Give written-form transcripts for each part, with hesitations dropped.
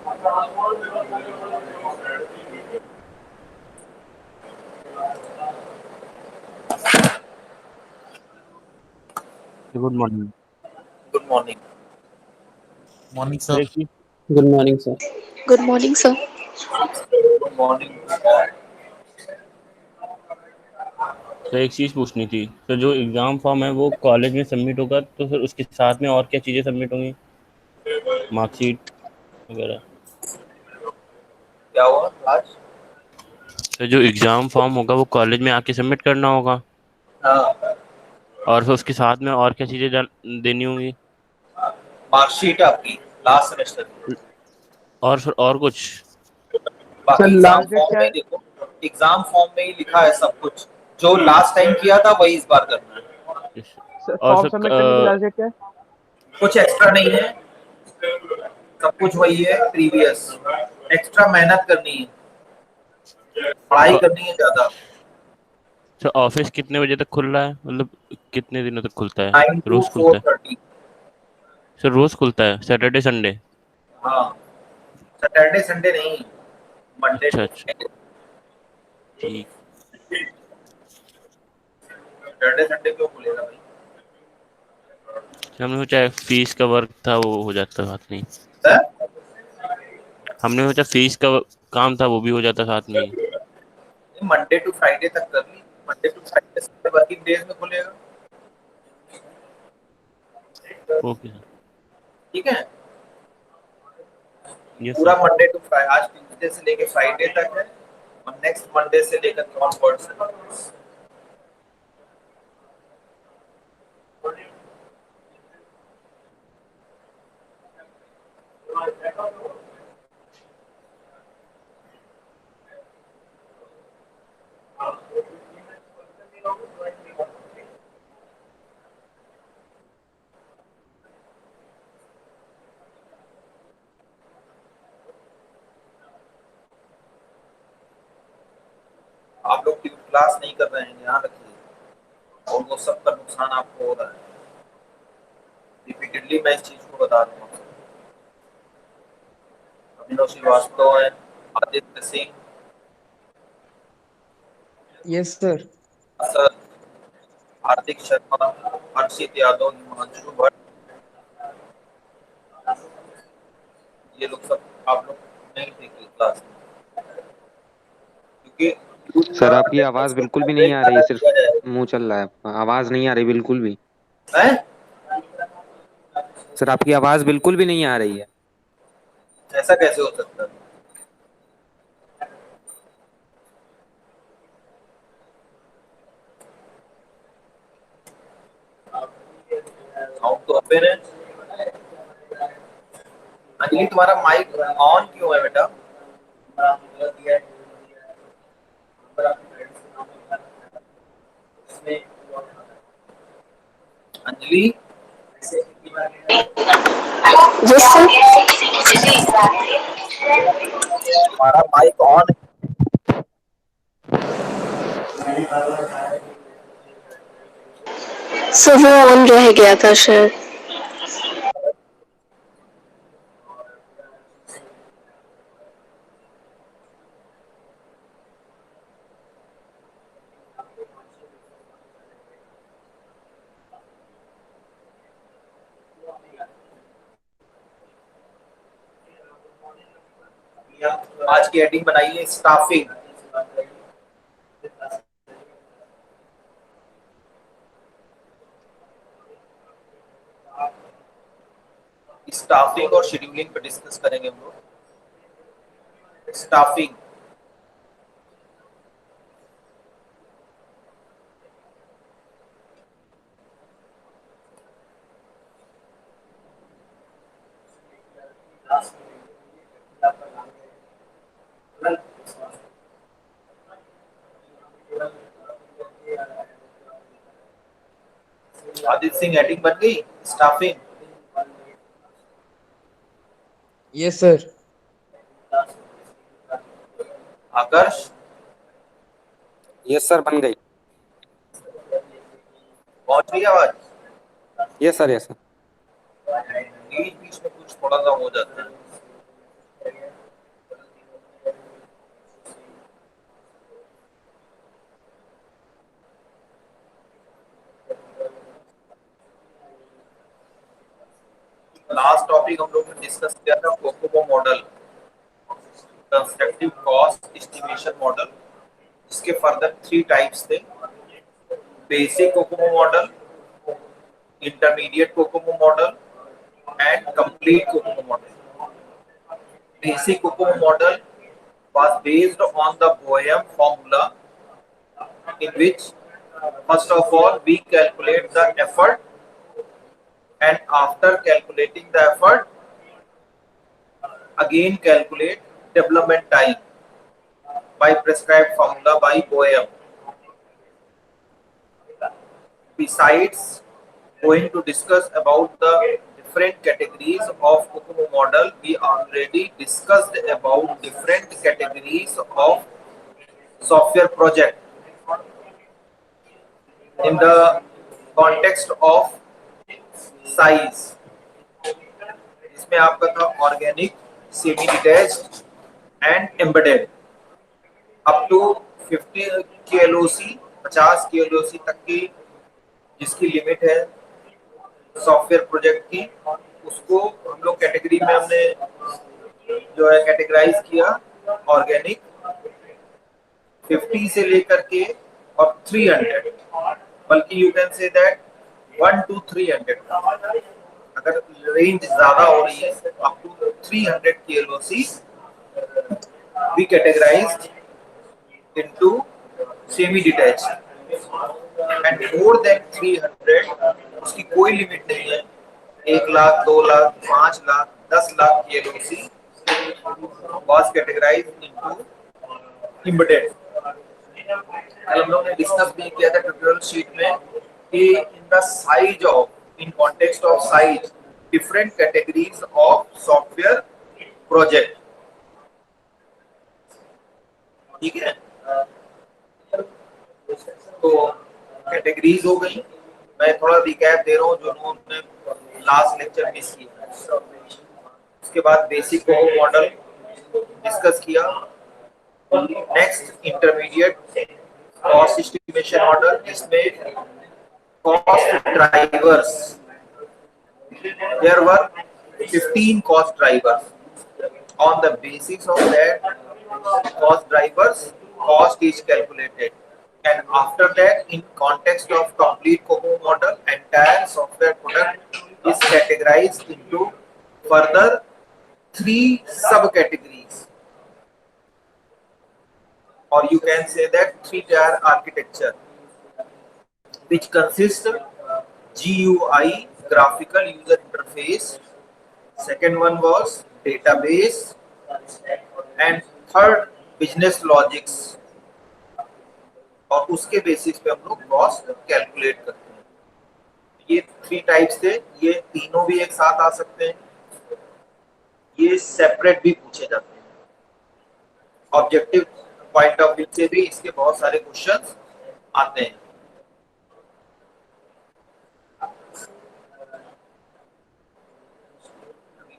Good morning. Good morning. Morning तो sir. एक चीज good morning sir. Good morning sir. Good morning. तो एक चीज़ पूछनी थी। तो जो एग्ज़ाम फॉर्म है वो कॉलेज में सबमिट होगा, तो फिर उसके साथ में और क्या चीज़ें सबमिट होंगी? मार्कशीट वगैरह। क्या हुआ आज? तो जो एग्ज़ाम फॉर्म होगा वो कॉलेज में आके सबमिट करना होगा, हाँ, और फिर उसके साथ में और क्या चीज़ें देनी होंगी? मार्कशीट आपकी लास्ट सेमेस्टर की। और फिर और कुछ? सर बाकी एग्जाम लास्ट डेट फॉर्म क्या में है? ही देखो, एग्जाम फॉर्म में ही लिखा है सब कुछ। जो लास्ट टाइम किया था वही इस बार करना है। सर और फॉर्म फिर सबमिट करने की लास्ट डेट क्या है? कुछ एक्स्ट्रा नहीं है, सब कुछ वही है प्रीवियस। एक्स्ट्रा मेहनत करनी है, पढ़ाई करनी है ज्यादा। तो ऑफिस कितने बजे तक खुल रहा है, मतलब कितने दिनों तक खुलता है? 9 to रोज खुलता है? 4:30। सर रोज खुलता है, सैटरडे संडे? हाँ, सैटरडे संडे नहीं, मंडे अच्छा टू अच्छा, फ्राइडे। ठीक। सैटरडे संडे क्यों खुलेगा भाई? हमने सोचा फीस का वर्क था वो हो जाता, साथ में ही। सर, हमने सोचा फीस का काम था वो भी हो जाता साथ में ही। मंडे टू फ्राइडे तक कर ली। Monday to Friday working days में खुलेगा। Okay sir. ठीक है, यस पूरा सर। मंडे टू फ्राइडे, आज ट्यूसडे से लेके फ्राइडे तक है, और नेक्स्ट मंडे से लेकर ऑनवर्ड्स है। आप लोग क्लास नहीं कर रहे हैं, ध्यान रखिए, और वो सबका नुकसान आपको हो रहा है। रिपीटेडली मैं इस चीज को बता रहा हूँ। अभिनव श्रीवास्तव है, Aditya Singh, yes sir. Sir, Hardik Sharma, Harshit Yadav, Himanshu Bhatt, ये लोग सब आप लोग नहीं थे क्लास में, क्योंकि का सर आपकी अटेंडेंस आवाज को बिल्कुल भी नहीं ब्रेक आ रही, लगा सिर्फ दिया जाए। मुंह चल रहा है आपका, आवाज नहीं आ रही बिल्कुल भी। हैं? सर आपकी आवाज बिल्कुल भी नहीं आ रही है। ऐसा कैसे हो सकता है? साउंड तो अपेयर है। अंजलि, तुम्हारा माइक ऑन क्यों है बेटा? Anjali, yes sir. तुम्हारा माइक ऑन है। सर वो ऑन रह गया था शायद। आज की हेडिंग बनाइए स्टाफिंग। स्टाफिंग और शेड्यूलिंग पे डिस्कस करेंगे हम लोग। स्टाफिंग, आदित्य सिंह हेडिंग बन गई staffing. Yes sir. Aakarsh, yes sir बन गई। पहुंच रही आवाज? Yes sir, yes sir. बीच बीच में कुछ थोड़ा सा हो जाता है। टॉपिक हम लोग ने डिस्कस किया था Kokomo model, constructive cost estimation model, इसके फर्दर 3 टाइप्स थे, basic COCOMO model, intermediate COCOMO model and complete Kokomo model. Basic Kokomo model was based on the Boehm formula, in which first of all we calculate the effort, and after calculating the effort again calculate development time by prescribed formula by Boehm. Besides, going to discuss about the different categories of Kokomo model, we already discussed about different categories of software project in the context of size. इसमें आपका था organic, semi detached and embedded. Up to 50 KLOC, 50 KLOC तक की जिसकी limit है software project की, उसको हम लोग कैटेगरी में हमने जो है कैटेगराइज किया. ऑर्गेनिक 50 से लेकर के और 300, बल्कि you can say that 1 to 300, अगर रेंज ज्यादा हो रही है up to 300 KLOC we categorized into semi-detached, and more than 300 उसकी कोई लिमिट नहीं है. 1 lakh, 2 lakh, 5 lakh, 10 lakh KLOC was categorized into embedded. कल हम लोग ने डिस्कस भी किया था ट्यूटोरियल शीट में कि in the size of, in context of size, different categories of software project. ठीक है, तो कैटेगरीज हो गई. मैं थोड़ा रिकैप दे रहा हूँ जो उन्होंने लास्ट लेक्चर मिस किया. उसके बाद बेसिक कोकोमो मॉडल डिस्कस किया. Next intermediate cost estimation model, जिसमें cost drivers, there were 15 cost drivers. On the basis of that cost drivers, cost is calculated, and after that, in context of complete Kokomo model, entire software product is categorized into further 3 subcategories, or you can say that 3-tier architecture, which consists GUI, graphical user interface. Second one was database, and third business logics. और उसके basis पे हम लोग cost calculate करते हैं. ये 3 types थे. ये तीनों भी एक साथ आ सकते हैं, ये सेपरेट भी पूछे जाते हैं. ऑब्जेक्टिव पॉइंट ऑफ व्यू से भी इसके बहुत सारे क्वेश्चंस आते हैं.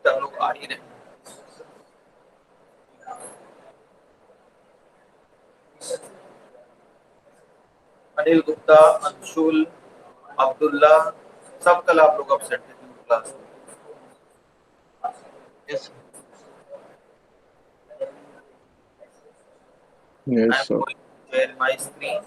हम लोग आ ही रहे हैं. अनिल गुप्ता, अंशुल, अब्दुल्ला, सब कल आप लोग अपसेंट थे क्लास में. Yes. I Yes, am sir. going to share my screen.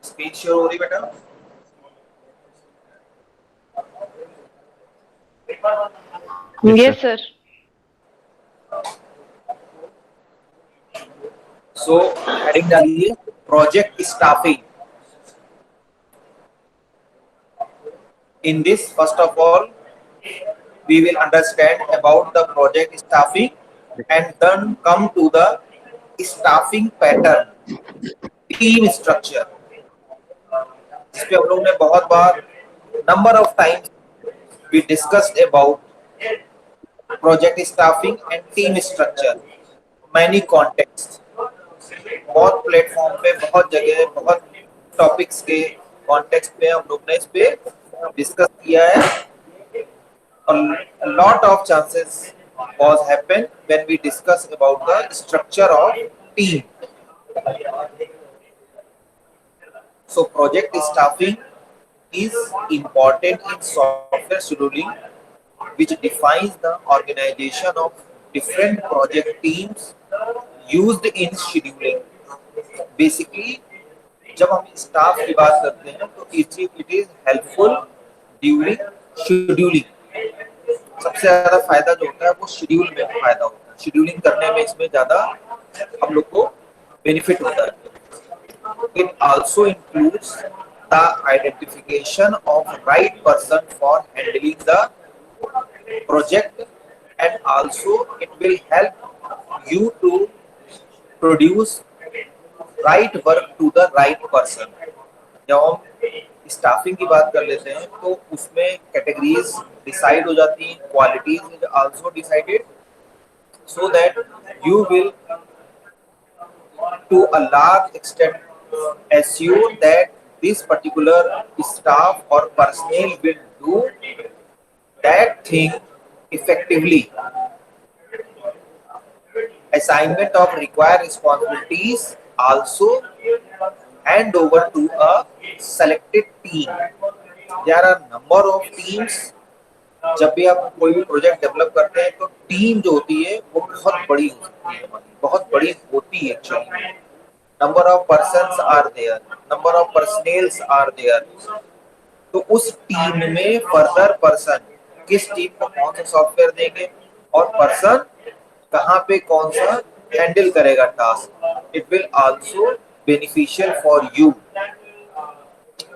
Speech share हो रही बेटा? Yes, sir. So heading डालिए project staffing. In this, first of all, we will understand about the project staffing and then come to the staffing pattern, team structure. जिस पे हम लोग ने बहुत बार number of times we discussed about project staffing and team structure, many contexts. बहुत platform पे, बहुत जगह, बहुत टॉपिक्स के कॉन्टेक्स्ट पे हम लोग ने इस पे डिस्कस किया है. और lot of chances was happen when we discuss about the structure of team. So project staffing is important in software scheduling, which defines the organization of different project teams used in scheduling. Basically, जब हम staff की बात करते हैं तो it is helpful during scheduling. सबसे ज्यादा फायदा जो होता है वो शेड्यूल में फायदा होता है, शेड्यूलिंग करने में इसमें ज्यादा हम लोग को बेनिफिट होता है। It also includes the identification of right person for handling the project, and also it will help you to produce right work to the right person। जब हम स्टाफिंग की बात कर लेते हैं तो उसमें कैटेगरीज डिसाइड हो जाती हैं, qualities is also decided, so that you will to a large extent assure that this particular staff or personnel will do that thing effectively। Assignment of required responsibilities also hand over to a selected team। There are number of teams। जब भी आप कोई भी project develop करते हैं तो team जो होती है वो बहुत बड़ी हो सकती है, बहुत बड़ी होती है actually. Number of persons are there, number of personnels are there. तो उस टीम में फर्दर पर्सन किस टीम को कौन सा सॉफ्टवेयर देंगे और पर्सन कहाँ पे कौन सा हैंडल करेगा task, it will also beneficial for you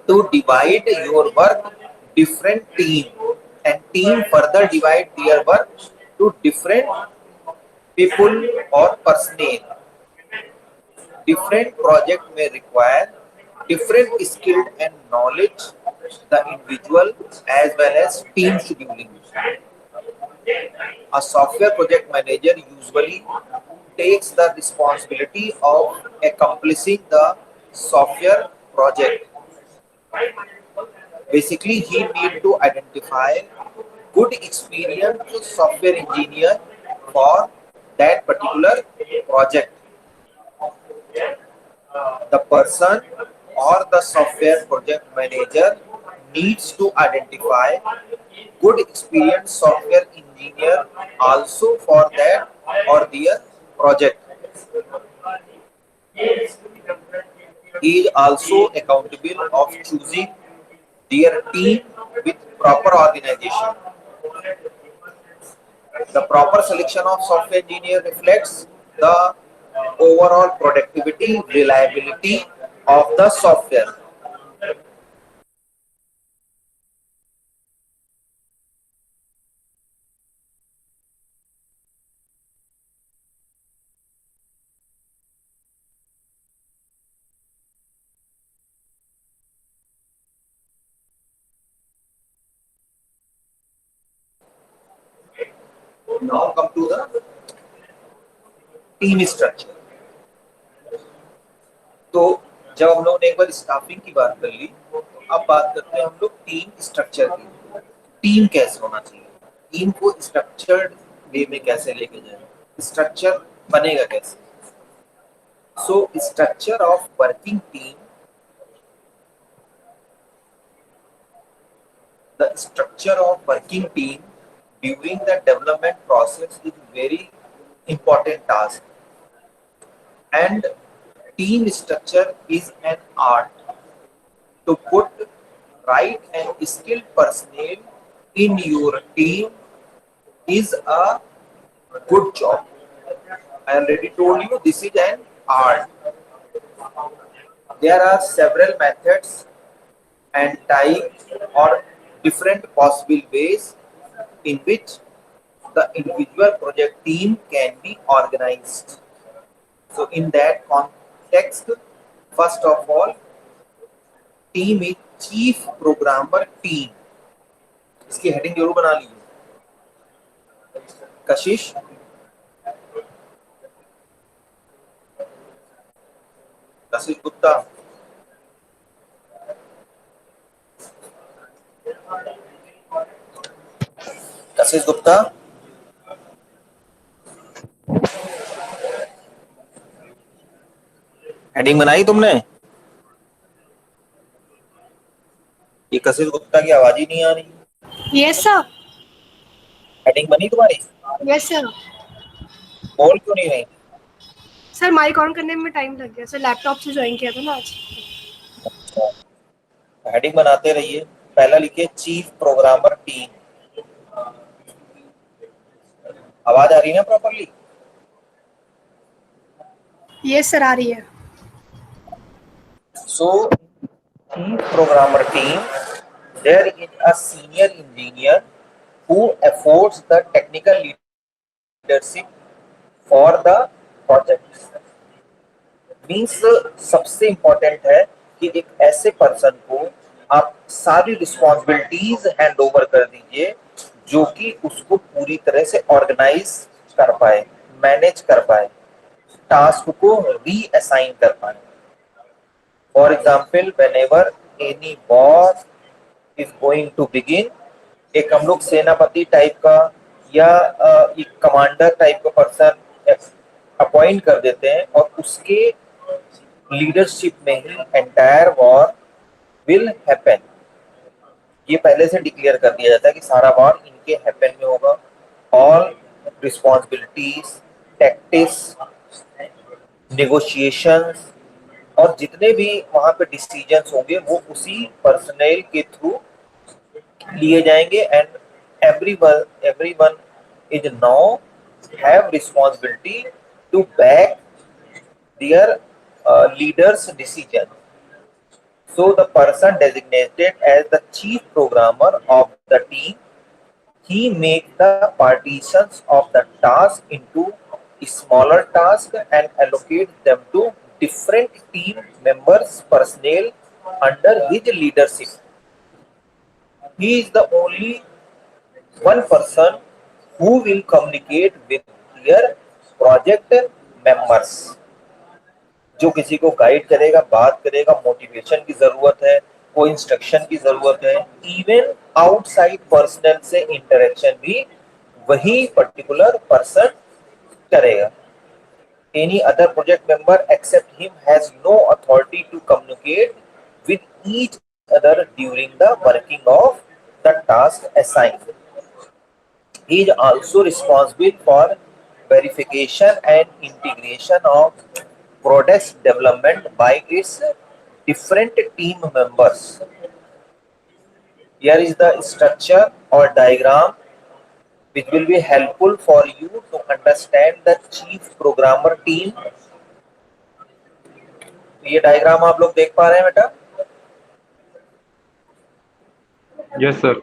to divide your work different team, and team further divide their work to different people or personnel। Different project may require different skill and knowledge the individual as well as team scheduling। A software project manager usually takes the responsibility of accomplishing the software project। Basically, he need to identify good experienced software engineer for that particular project। The person or the software project manager needs to identify good experienced software engineer also for that or their project। He is also accountable of choosing their team with proper organization। The proper selection of software engineer reflects the overall productivity, reliability of the software। Now come to the team structure। तो जब हम लोग ने एक बार staffing की बात कर ली तो अब बात करते हैं हम लोग टीम स्ट्रक्चर की। टीम कैसे होना चाहिए, टीम को स्ट्रक्चर्ड वे में कैसे लेके जाए, स्ट्रक्चर बनेगा कैसे। So structure of working team, the structure of working team during the development process is very important task, and team structure is an art to put right and skilled personnel in your team is a good job। I already told you this is an art। There are several methods and types or different possible ways in which the individual project team can be organized। So in that context, first of all, team is chief programmer team। इसकी heading जरूर बना लीजिए। कशिश, कशिश गुप्ता, कशिश Gupta, heading बनाई तुमने? ये कशिश गुप्ता की आवाज ही नहीं आ रही। Yes sir. हेडिंग बनी तुम्हारी? Yes sir. बोल क्यों नहीं रही? सर माइक ऑन करने में टाइम लग गया सर, लैपटॉप से ज्वाइन किया था ना आज। अच्छा, हेडिंग बनाते रहिए। पहला लिखिए चीफ प्रोग्रामर टीम। आवाज आ रही है ना प्रॉपरली? यस सर, आ रही है। So, chief programmer team, there is a senior engineer who affords the technical leadership for the project. Means सबसे इम्पोर्टेंट है कि एक ऐसे पर्सन को आप सारी रिस्पॉन्सिबिलिटीज हैंड ओवर कर दीजिए जो कि उसको पूरी तरह से ऑर्गेनाइज कर पाए, मैनेज कर पाए, टास्क को रीअसाइन कर पाए। For example, whenever any war is going to begin, एक हम लोग सेनापति टाइप का या एक कमांडर टाइप का पर्सन अपॉइंट कर देते हैं और उसके लीडरशिप में ही एंटायर वॉर विल हैपन। ये पहले से डिक्लेयर कर दिया जाता है कि सारा वॉर इनके हैपन में होगा। ऑल रिस्पॉन्सिबिलिटीज, टैक्टिक्स, नेगोशिएशंस और जितने भी वहां पे डिसीजंस होंगे वो उसी पर्सनल के थ्रू लिए जाएंगे। And everyone is now have responsibility to back their leaders decision. So the person designated as the chief programmer of the team, he make the partitions of the task into smaller tasks and allocate them to different team members personnel under his leadership. He is the only one person who will communicate with their project members. जो किसी को guide करेगा, बात करेगा, motivation की जरूरत है, कोई इंस्ट्रक्शन की जरूरत है, इवन आउटसाइड पर्सनल से इंटरेक्शन भी वही पर्टिकुलर पर्सन करेगा। Any other project member except him has no authority to communicate with each other during the working of the task assigned. He is also responsible for verification and integration of product development by its different team members. Here is the structure or diagram which will be helpful for you to understand the chief programmer team. ये diagram आप लोग देख पा रहे हैं बेटा? Yes sir.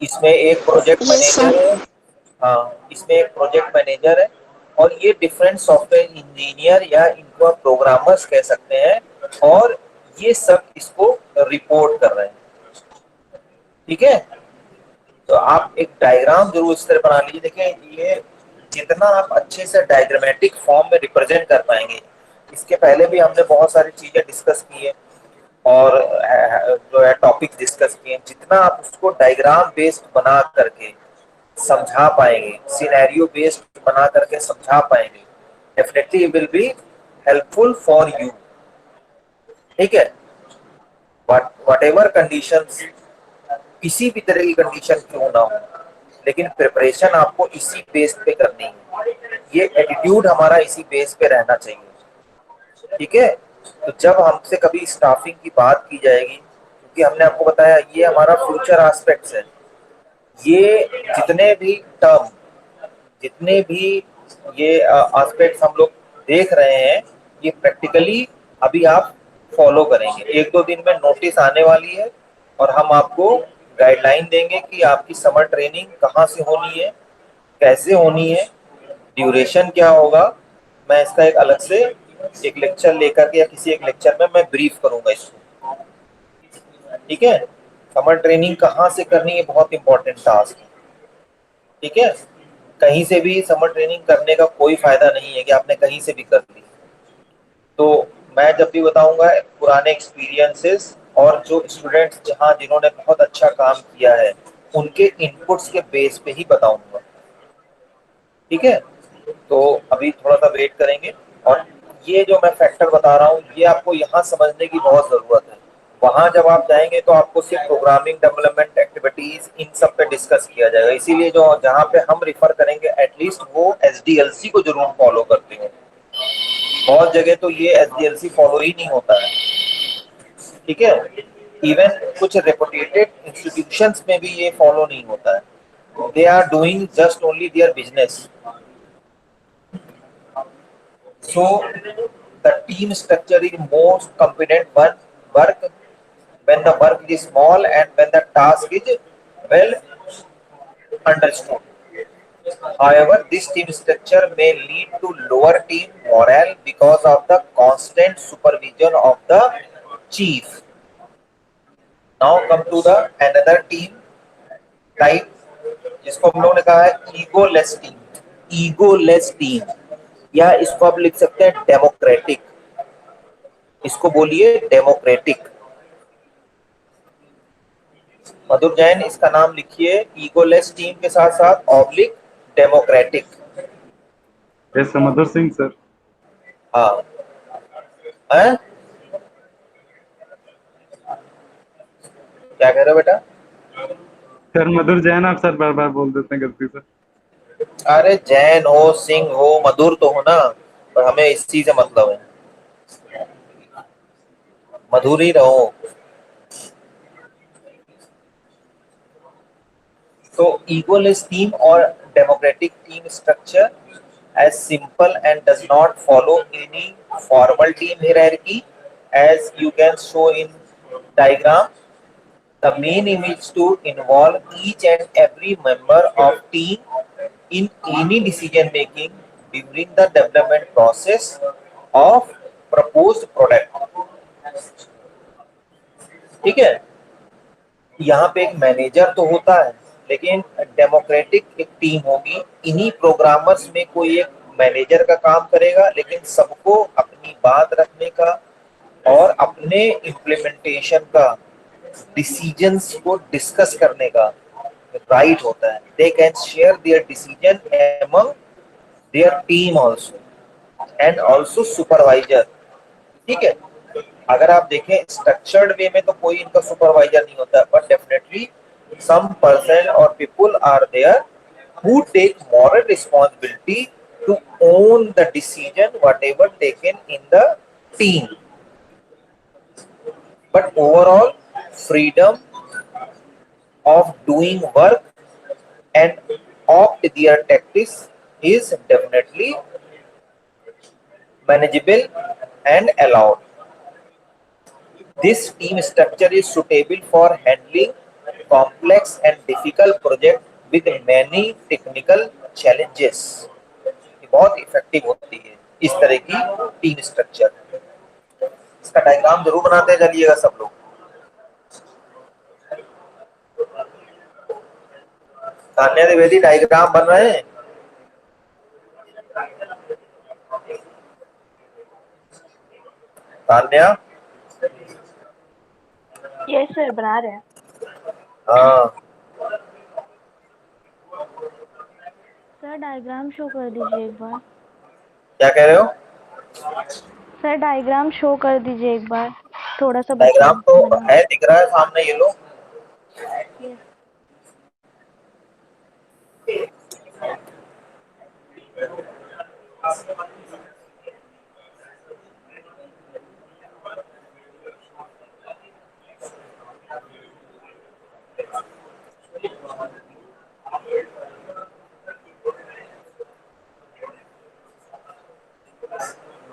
इसमें एक प्रोजेक्ट मैनेजर है। हाँ, इसमें एक प्रोजेक्ट मैनेजर है और ये डिफरेंट सॉफ्टवेयर इंजीनियर या इनको आप प्रोग्रामर्स कह सकते हैं और ये सब इसको रिपोर्ट कर रहे हैं। ठीक है, तो आप एक डायग्राम जरूर इस तरह बना लीजिए। देखें, ये जितना आप अच्छे से डायग्रामेटिक फॉर्म में रिप्रेजेंट कर पाएंगे, इसके पहले भी हमने बहुत सारी चीजें डिस्कस की है और जो है टॉपिक डिस्कस किए, जितना आप उसको डायग्राम बेस्ड बना करके समझा पाएंगे, सिनेरियो बेस्ड बना करके समझा पाएंगे, definitely it will be helpful for you. ठीक है, वट एवर कंडीशंस, किसी भी तरह की कंडीशन क्यों ना हो, लेकिन प्रिपरेशन आपको इसी बेस पे करनी है। ये एटीट्यूड हमारा इसी बेस पे रहना चाहिए। ठीक है, तो जब हमसे कभी स्टाफिंग की बात की जाएगी, क्योंकि हमने आपको बताया ये हमारा फ्यूचर एस्पेक्ट्स है, ये जितने भी टर्म, जितने भी ये एस्पेक्ट्स हम लोग देख रहे हैं, ये प्रैक्टिकली अभी आप फॉलो करेंगे। एक दो दिन में नोटिस आने वाली है और हम आपको गाइडलाइन देंगे कि आपकी समर ट्रेनिंग कहाँ से होनी है, कैसे होनी है, ड्यूरेशन क्या होगा। मैं इसका एक अलग से एक लेक्चर लेकर के या किसी एक लेक्चर में मैं ब्रीफ करूंगा इसको। ठीक है, समर ट्रेनिंग कहाँ से करनी है, बहुत इंपॉर्टेंट टास्क है। ठीक है, कहीं से भी समर ट्रेनिंग करने का कोई फायदा नहीं है कि आपने कहीं से भी कर ली। तो मैं जब भी बताऊंगा पुराने एक्सपीरियंसेस और जो स्टूडेंट्स जहाँ जिन्होंने बहुत अच्छा काम किया है उनके इनपुट्स के बेस पे ही बताऊंगा। ठीक है, तो अभी थोड़ा सा वेट करेंगे और ये जो मैं फैक्टर बता रहा हूँ ये आपको यहाँ समझने की बहुत जरूरत है। वहां जब आप जाएंगे तो आपको सिर्फ प्रोग्रामिंग डेवलपमेंट एक्टिविटीज इन सब पे डिस्कस किया जाएगा, इसीलिए जो जहाँ पे हम रिफर करेंगे एटलीस्ट वो SDLC को जरूर फॉलो करते हैं। बहुत जगह तो ये SDLC फॉलो ही नहीं होता है, ठीक है। इवन कुछ रेपुटेटेड इंस्टीट्यूशंस में भी ये फॉलो नहीं होता है। They are doing just only their business. So the team structure is most competent work when the work is small and when the task is well understood. However, this team structure may lead to lower team morale because of the constant supervision of the chief. Now come to the another team type, जिसको हम लोगों ने कहा है egoless team. Egoless team या इसको आप लिख सकते हैं डेमोक्रेटिक। इसको बोलिए डेमोक्रेटिक। मधुर जैन इसका नाम लिखिए ईगोलेस टीम के साथ साथ ऑब्लिक डेमोक्रेटिक। यस सर, मधुर सिंह सर। हाँ है? क्या कह रहे हो बेटा? सर मधुर जैन आप सर बार बार बोल देते हैं गलती से। अरे जैन हो, सिंह हो, मधुर तो हो ना, पर हमें इस चीज से मतलब है, मधुर ही रहो। तो ईगोलेस टीम और democratic team structure as simple and does not follow any formal team hierarchy as you can show in diagram. The main aim is to involve each and every member of team in any decision making during the development process of proposed product. ठीक है, यहाँ पे एक manager तो होता है लेकिन democratic एक टीम होगी। इन्हीं प्रोग्रामर्स में कोई एक मैनेजर का काम करेगा, लेकिन सबको अपनी बात रखने का और अपने इम्प्लीमेंटेशन का, डिसीजंस को डिस्कस करने का राइट होता है। They can share their decision among their team also and also supervisor. ठीक है, अगर आप देखें स्ट्रक्चर्ड वे में तो कोई इनका सुपरवाइजर नहीं होता, but definitely some person or people are there who take moral responsibility to own the decision whatever taken in the team. But overall freedom of doing work and opt their tactics is definitely manageable and allowed. This team structure is suitable for handling complex and difficult project with many technical challenges. ये बहुत effective होती है इस तरह की team structure. इसका diagram जरूर बनाते चलिएगा सब लोग। तान्या द्विवेदी डायग्राम बन रहे हैं? तान्या? यस सर, बना रहे हैं। हाँ, सर डायग्राम शो कर दीजिए एक बार। क्या कह रहे हो? सर डायग्राम शो कर दीजिए एक बार, थोड़ा सा डायग्राम तो बना। है, दिख रहा है सामने, ये लो। Yes.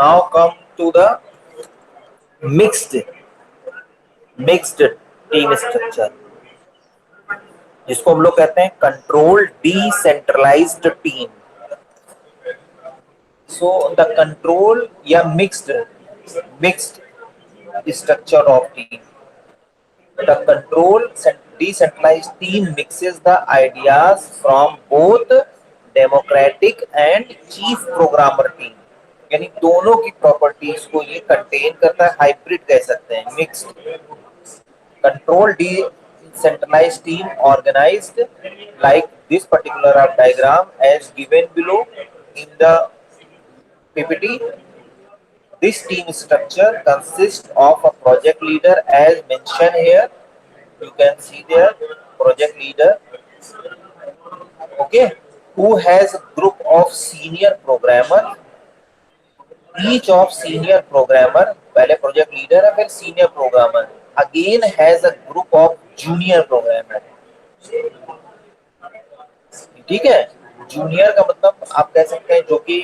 Now come to the mixed team structure, जिसको हम लोग कहते हैं control decentralised team. So the control या mixed structure of team, the control decentralized team mixes the ideas from both democratic and chief programmer team, यानी दोनों की properties को ये कंटेन करता है। हाइब्रिड कह सकते हैं, mixed. Control decentralized team organized like this particular diagram as given below in the PPT This team structure consists of a project leader as mentioned here. You can see there project leader, okay, who has a group of senior programmer. Each of senior programmer, पहले project leader है फिर senior programmer, again has a group of junior programmer. ठीक है, junior का मतलब आप कह सकते हैं जो कि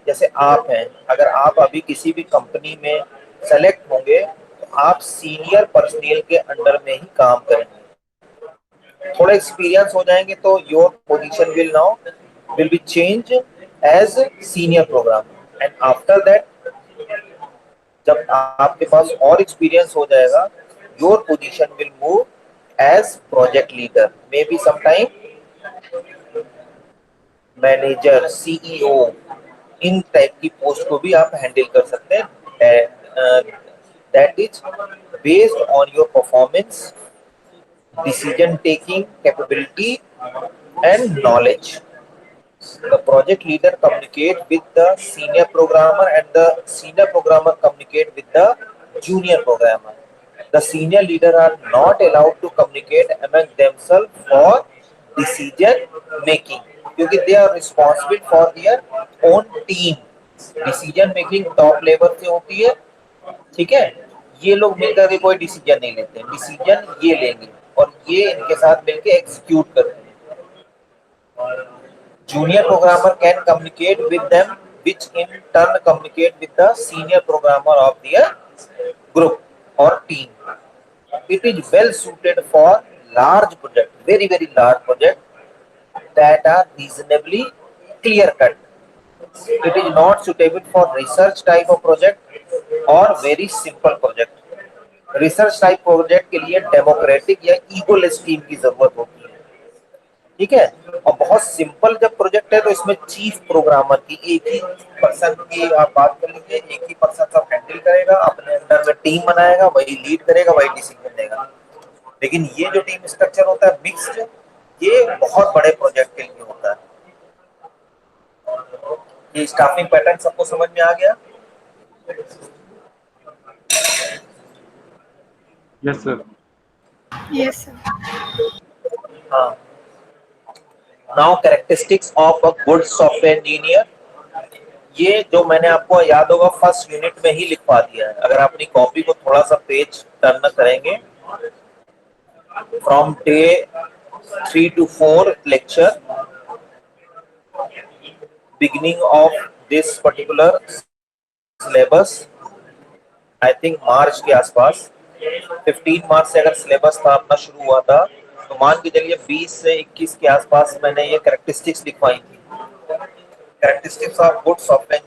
जैसे आप हैं, अगर आप अभी किसी भी कंपनी में सेलेक्ट होंगे तो आप सीनियर पर्सनल के अंडर में ही काम करेंगे. थोड़ा एक्सपीरियंस हो जाएंगे तो your position will be change as senior programmer, and after that जब आपके पास और एक्सपीरियंस हो जाएगा your position will move as project leader, may be sometime manager, CEO, इन टाइप की पोस्ट को भी आप हैंडल कर सकते हैं. That is based on your performance, decision taking capability and knowledge. The project leader communicate with the senior programmer and the senior programmer communicate with the junior programmer. The senior leader are not allowed to communicate among themselves for decision making क्योंकि they are responsible for their own team. Decision making top level से होती है, ठीक है. ये लोग मिलकर के कोई डिसीजन नहीं लेते, डिसीजन ये लेंगे और ये इनके साथ मिलकर एग्जीक्यूट करते हैं. Junior programmer can communicate with them which in turn communicate with the senior programmer of their group और team. It is well suited for large project, very large project that are reasonably clear cut. It is not suitable for research type of project or very simple project. Research type project के लिए democratic या egoless team की जरूरत होती है, ठीक है. और बहुत सिंपल जब प्रोजेक्ट है तो इसमें चीफ प्रोग्रामर की एक ही पर्सन की आप बात कर लीजिए, एक ही पर्सन सब हैंडल करेगा, अपने अंडर में टीम बनाएगा, वही लीड करेगा, वही डिसीजन देगा. लेकिन ये जो टीम स्ट्रक्चर होता है मिक्स्ड, ये बहुत बड़े प्रोजेक्ट के लिए होता है. ये स्टाफिंग पैटर्न सबको समझ में आ गया? Yes sir. Yes sir. हाँ. Now characteristics of a good software engineer, ये जो मैंने आपको याद होगा फर्स्ट यूनिट में ही लिखवा दिया है. अगर आप अपनी कॉपी को थोड़ा सा पेज टर्न करेंगे, from day 3 to 4 lecture, beginning of this particular syllabus, I think March के आसपास 15 मार्च से अगर सिलेबस था अपना शुरू हुआ था, तो मान के चलिए 20 से 21 के आसपास मैंने ये कैरेक्टरिस्टिक्स लिखवाई थी. Characteristics of good software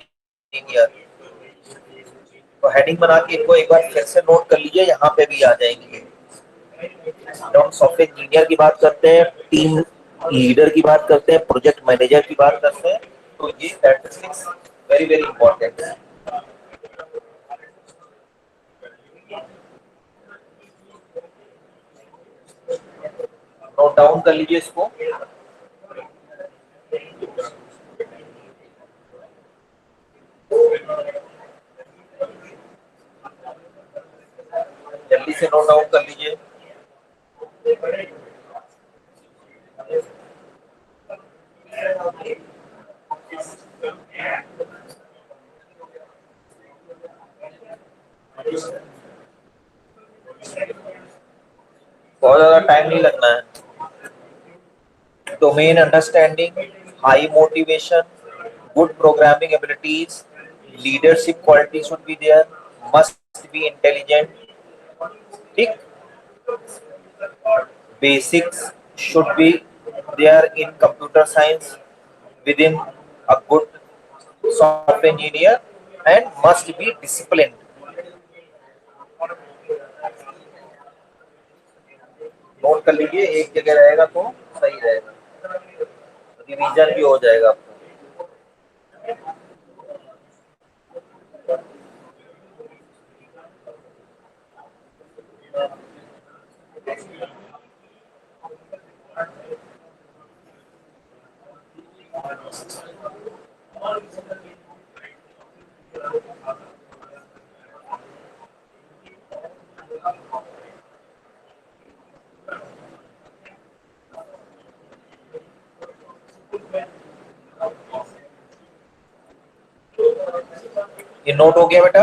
engineer, तो हेडिंग बना के इनको एक बार फिर से नोट कर लीजिए, यहाँ पे भी आ जाएंगे. जब हम सॉफ्टवेयर इंजीनियर की बात करते हैं, टीम लीडर की बात करते हैं, प्रोजेक्ट मैनेजर की बात करते हैं, तो ये कैरेक्टरिस्टिक्स वेरी इंपॉर्टेंट है. नोट डाउन कर लीजिए इसको. जल्दी से नोट डाउन कर लीजिए. बहुत ज्यादा टाइम नहीं लगना है. Domain understanding, high motivation, good programming abilities, leadership quality should be there, must be intelligent, ठीक. Basics should be there in computer science within a good software engineer, and must be disciplined. Note कर लीजिए, एक जगह रहेगा तो सही रहेगा, revision भी हो जाएगा आपको. ये नोट हो गया बेटा?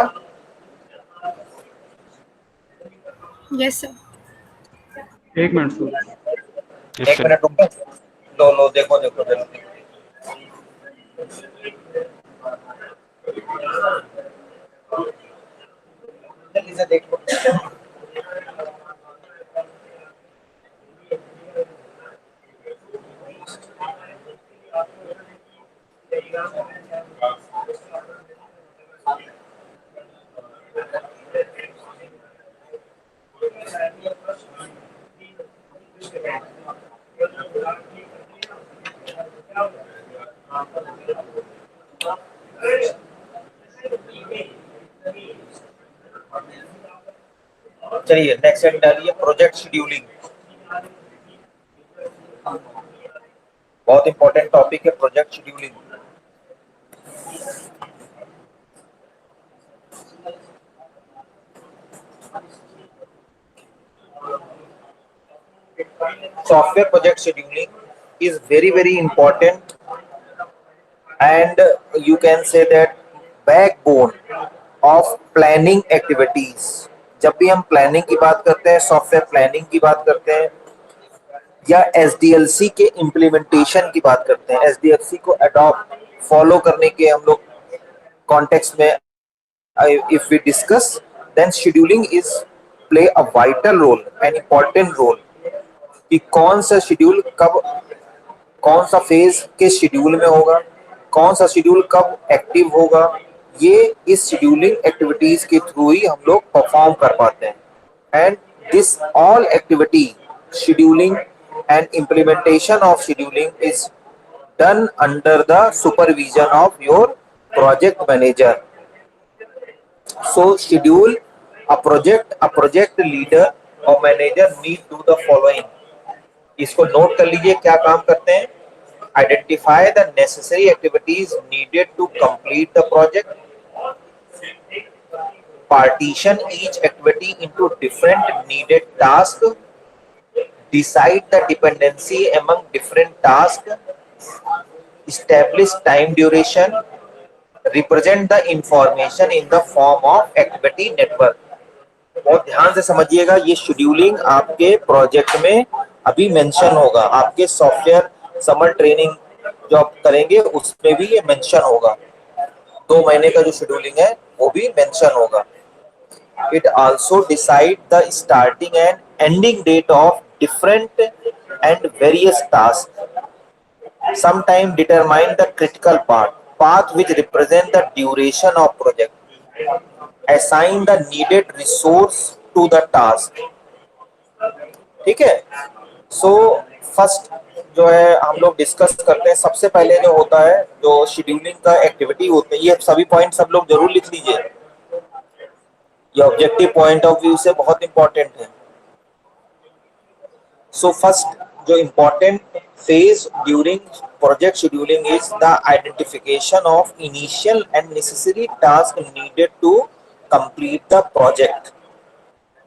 Yes sir. एक मिनट सर। एक मिनट रुको, लो लो देखो देखो जल्दी। जल्दी से देखो। चलिए नेक्स्ट सेट डालिए, प्रोजेक्ट शेड्यूलिंग। बहुत इंपॉर्टेंट टॉपिक है project scheduling. Software project scheduling is very important, and you can say that backbone of planning activities। जब भी हम प्लानिंग की बात करते हैं, सॉफ्टवेयर प्लानिंग की बात करते हैं, या SDLC के इम्प्लीमेंटेशन की बात करते हैं, SDLC को अडॉप्ट फॉलो करने के हम लोग कॉन्टेक्स्ट में if we discuss, then scheduling is play a vital role, an important role, कि कौन सा शेड्यूल कब, कौन सा फेज के शेड्यूल में होगा, कौन सा शेड्यूल कब एक्टिव होगा, ये इस शेड्यूलिंग एक्टिविटीज के थ्रू ही हम लोग परफॉर्म कर पाते हैं। And this all activity scheduling and implementation of scheduling is done under the supervision of your project manager. So schedule a project leader or manager need do the following. इसको note कर लीजिए क्या काम करते हैं। Identify the necessary activities needed to complete the project. Partition each activity into different needed tasks. Decide the dependency among different tasks. Establish time duration. Represent the information in the form of activity network. बहुत ध्यान से समझिएगा, ये scheduling आपके project में अभी mention होगा, आपके सॉफ्टवेयर समर ट्रेनिंग जो आप करेंगे उसमें भी ये मेंशन होगा। 2 महीने का जो शेड्यूलिंग है वो भी मेंशन होगा। It also decide the starting and ending date of different and various tasks. Sometimes determine the critical path which represent the duration of project. Assign the needed resource to the task. ठीक है। So first जो है हम लोग discuss करते हैं, सबसे पहले जो होता है जो शेड्यूलिंग का एक्टिविटी होते हैं, ये सभी पॉइंट सब लोग जरूर लिख लीजिए, ये ऑब्जेक्टिव पॉइंट ऑफ व्यू से बहुत इंपॉर्टेंट है। सो फर्स्ट जो important phase during project scheduling is the identification of initial and necessary tasks needed to complete the project.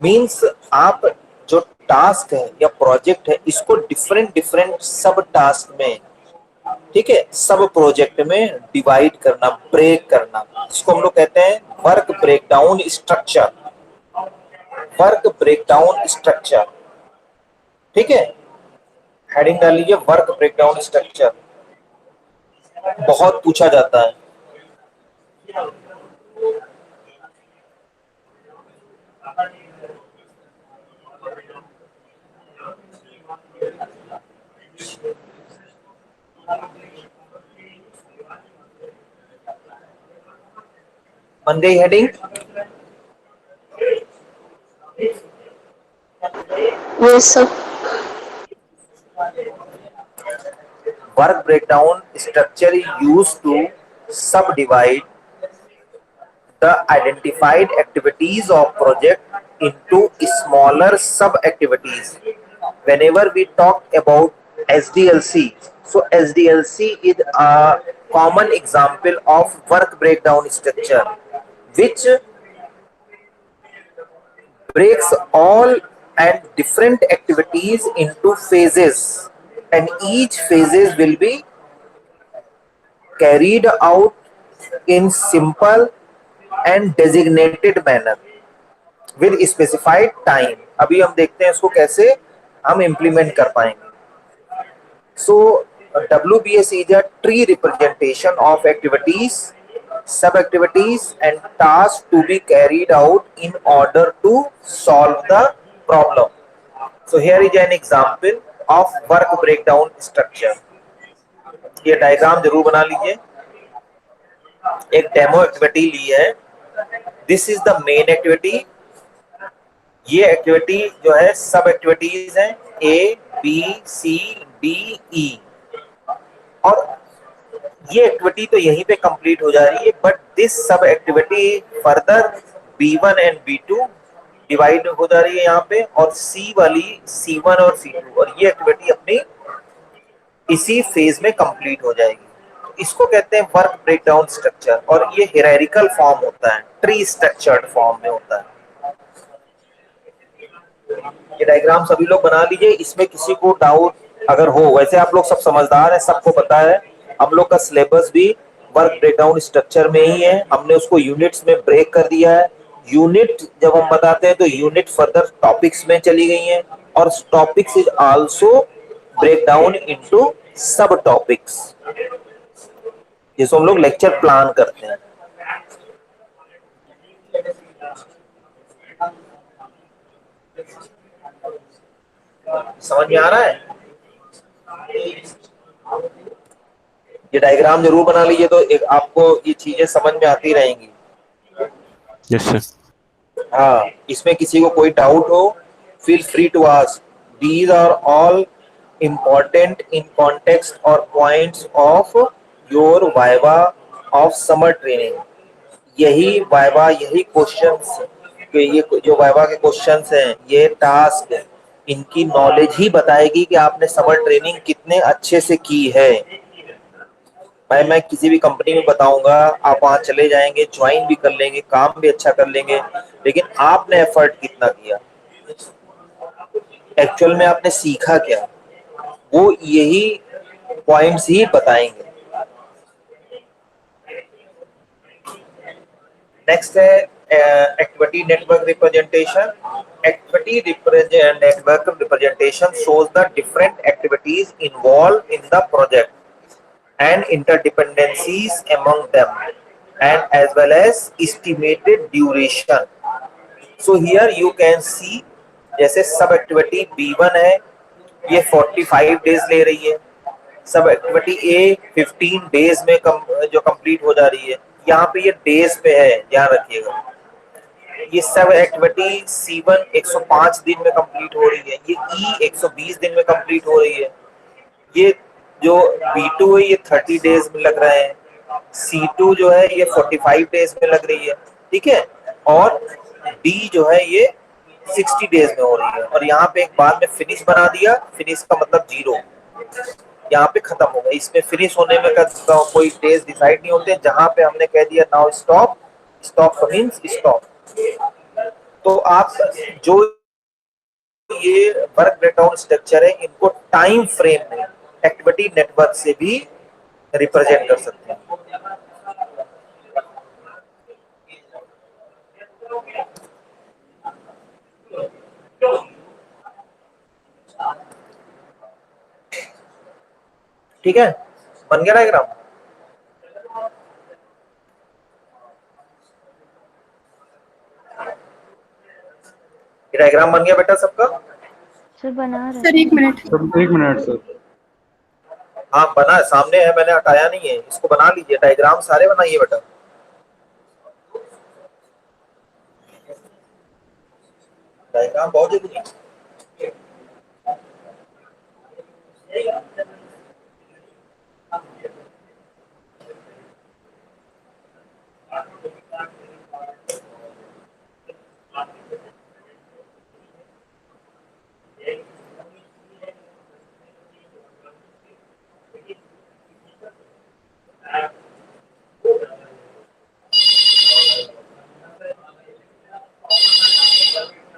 Means आप जो टास्क है या प्रोजेक्ट है इसको डिफरेंट सब टास्क में, ठीक है, सब प्रोजेक्ट में डिवाइड करना, ब्रेक करना, इसको हम लोग कहते हैं work breakdown structure. Work breakdown structure, ठीक है, हेडिंग डाल लीजिए वर्क ब्रेकडाउन स्ट्रक्चर। बहुत पूछा जाता है। बन गई heading? Yes sir. Work breakdown structure is used to subdivide the identified activities of project into smaller sub activities. Whenever we talk about SDLC, so SDLC is a common example of work breakdown structure which breaks all and different activities into phases, and each phases will be carried out in simple and designated manner with specified time. अभी हम देखते हैं इसको कैसे हम implement कर पाएंगे. So WBS is a tree representation of activities, sub-activities and tasks to be carried out in order to solve the problem. So here is an example of work breakdown structure. ये diagram जरूर बना लीजिए. एक demo activity ली है. This is the main activity. ये activity जो है सब एक्टिविटीज हैं A, B, C, D, E. और ये एक्टिविटी तो यहीं पे कंप्लीट हो जा रही है, बट दिस सब activity further B1 and B2 divide हो जा रही है यहाँ पे, और C वाली C1 और C2, और ये एक्टिविटी अपनी इसी फेज में कंप्लीट हो जाएगी. तो इसको कहते हैं वर्क ब्रेकडाउन स्ट्रक्चर, और ये हियरार्किकल फॉर्म होता है, ट्री स्ट्रक्चर्ड फॉर्म में होता है. ये डायग्राम सभी लोग बना लीजिए. इसमें किसी को डाउट अगर हो, वैसे आप लोग सब समझदार हैं, सबको पता है. हम लोग का सिलेबस भी वर्क ब्रेकडाउन स्ट्रक्चर में ही है. हमने उसको यूनिट्स में ब्रेक कर दिया है. यूनिट जब हम बताते हैं तो यूनिट फर्दर टॉपिक्स में चली गई हैं, और topics is also break down into sub topics, जिसको हम लोग लेक्चर प्लान करते हैं. समझ में आ रहा है? ये डायग्राम जरूर बना लीजिए, तो एक आपको ये चीजें समझ में आती रहेंगी. Yes sir. हाँ, इसमें किसी को कोई डाउट हो, feel free to ask. These are all important in context or points of your viva of summer training. यही वाइवा, यही क्वेश्चंस, ये जो वाइवा के क्वेश्चंस हैं, ये टास्क, इनकी नॉलेज ही बताएगी कि आपने समर ट्रेनिंग कितने अच्छे से की है. भाई मैं किसी भी कंपनी में बताऊंगा, आप वहां चले जाएंगे, ज्वाइन भी कर लेंगे, काम भी अच्छा कर लेंगे, लेकिन आपने एफर्ट कितना किया, एक्चुअल में आपने सीखा क्या, वो यही पॉइंट्स ही बताएंगे. नेक्स्ट है activity network representation. Activity network representation shows the different activities involved in the project and interdependencies among them, and as well as estimated duration. So here you can see, जैसे सब activity B1 है, ये 45 days ले रही है. सब activity A 15 days में जो कंप्लीट हो जा रही है. यहाँ पे ये डेज पे है, ध्यान रखिएगा. ये सब एक्टिविटी C1 105 दिन में कंप्लीट हो रही है. ये E 120 दिन में कंप्लीट हो रही है. ये जो B2 है ये 30 डेज में लग रहे हैं. C2 जो है ये 45 डेज में लग रही है. ठीक है. और D जो है ये 60 डेज में हो रही है. और यहाँ पे एक बार में फिनिश बना दिया. फिनिश का मतलब 0, यहाँ पे खत्म हो गया. इसमें फिनिश होने में कोई डेज डिसाइड नहीं होते. जहां पे हमने कह दिया now stop, stop means stop. तो आप जो ये वर्क ब्रेकडाउन स्ट्रक्चर है, इनको टाइम फ्रेम में एक्टिविटी नेटवर्क से भी रिप्रेजेंट कर सकते हैं. ठीक है, बन गया डायग्राम. डायग्राम बन गया बेटा सबका? सर बना रहे sir 1 minute. Sir 1 minute sir. हाँ बना, सामने है, मैंने हटाया नहीं है. इसको बना लीजिए. डायग्राम सारे बनाइए बेटा. डायग्राम बहुत जरूरी है.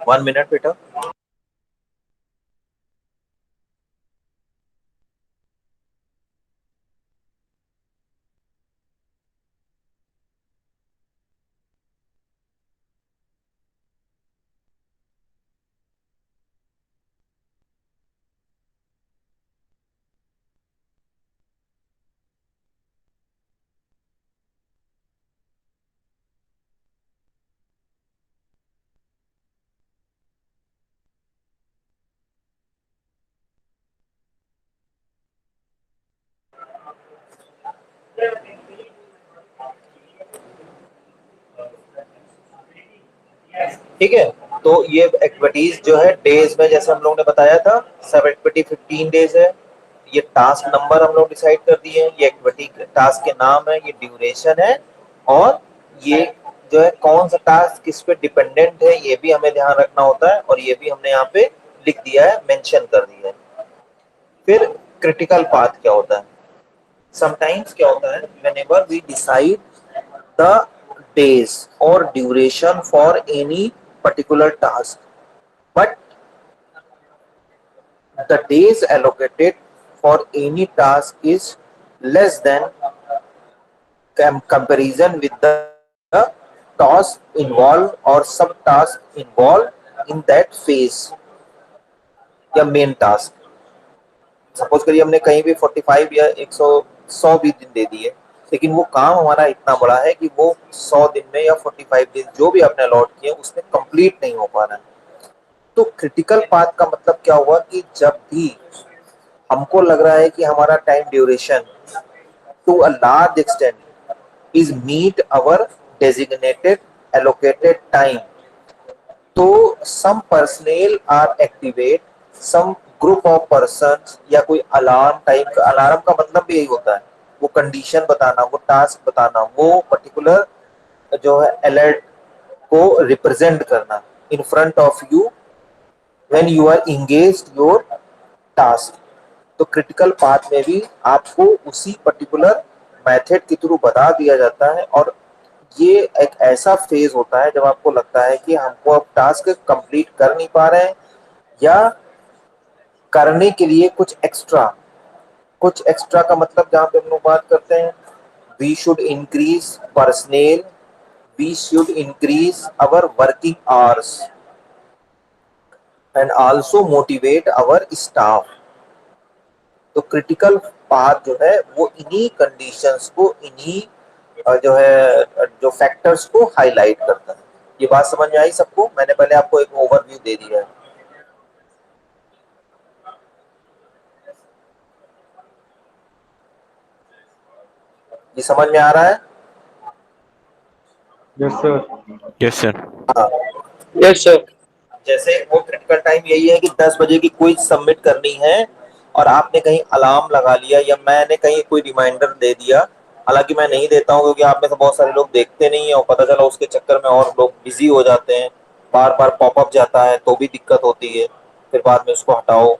वन मिनट बेटा. ठीक है। तो ये एक्टिविटीज जो है डेज में जैसे हम लोग ने बताया था, सब एक्टिविटी 15 डेज है। ये टास्क नंबर हम लोग डिसाइड कर दिए हैं, ये एक्टिविटी टास्क के नाम है, ये ड्यूरेशन है, और ये जो है कौन सा टास्क किस पे डिपेंडेंट है ये भी हमें ध्यान रखना होता है, और ये भी हमने यहाँ पे लिख दिया है, मेंशन कर दिया है। फिर क्रिटिकल पाथ क्या होता है? समटाइम्स क्या होता है, whenever we decide the days or duration for any particular task, but the days allocated for any task is less than comparison with the task involved or subtask involved in that phase या main task. Suppose करिए हमने कहीं भी 45 या 100 भी दिन दे दिए, लेकिन वो काम हमारा इतना बड़ा है कि वो 100 दिन में या 45 दिन जो भी आपने अलॉट किए उसमें कंप्लीट नहीं हो पा रहा है। तो क्रिटिकल पाथ का मतलब क्या हुआ कि जब भी हमको लग रहा है कि हमारा time duration to a large extent is meet our designated allocated time, तो some personnel are activate, some group of persons, या कोई अलार्म टाइप का, अलार्म का मतलब भी यही होता है, वो कंडीशन बताना, वो टास्क बताना, वो पर्टिकुलर जो है अलर्ट को रिप्रेजेंट करना in front of you when you are engaged your task. तो क्रिटिकल पाथ में भी आपको उसी पर्टिकुलर मेथड के थ्रू बता दिया जाता है, और ये एक ऐसा फेज होता है जब आपको लगता है कि हमको अब टास्क कंप्लीट कर नहीं पा रहे हैं, या करने के लिए कुछ एक्स्ट्रा का मतलब जहाँ पे हम लोग बात करते हैं, we should increase personal, we should increase our working hours and also motivate our staff. तो क्रिटिकल पाथ जो है वो इन्हीं कंडीशंस को, इन्हीं जो है जो फैक्टर्स को हाईलाइट करता है। ये बात समझ में आई सबको? मैंने पहले आपको एक ओवरव्यू दे दिया है। ये समझ में आ रहा है? Yes sir. Yes sir. हाँ, यस सर। जैसे वो क्रिटिकल टाइम यही है कि 10 बजे की क्विज सबमिट करनी है, और आपने कहीं अलार्म लगा लिया या मैंने कहीं कोई रिमाइंडर दे दिया, हालांकि मैं नहीं देता हूँ क्योंकि आप में से बहुत सारे लोग देखते नहीं है, और पता चला उसके चक्कर में और लोग बिजी हो जाते हैं, बार बार पॉपअप जाता है तो भी दिक्कत होती है, फिर बाद में उसको हटाओ।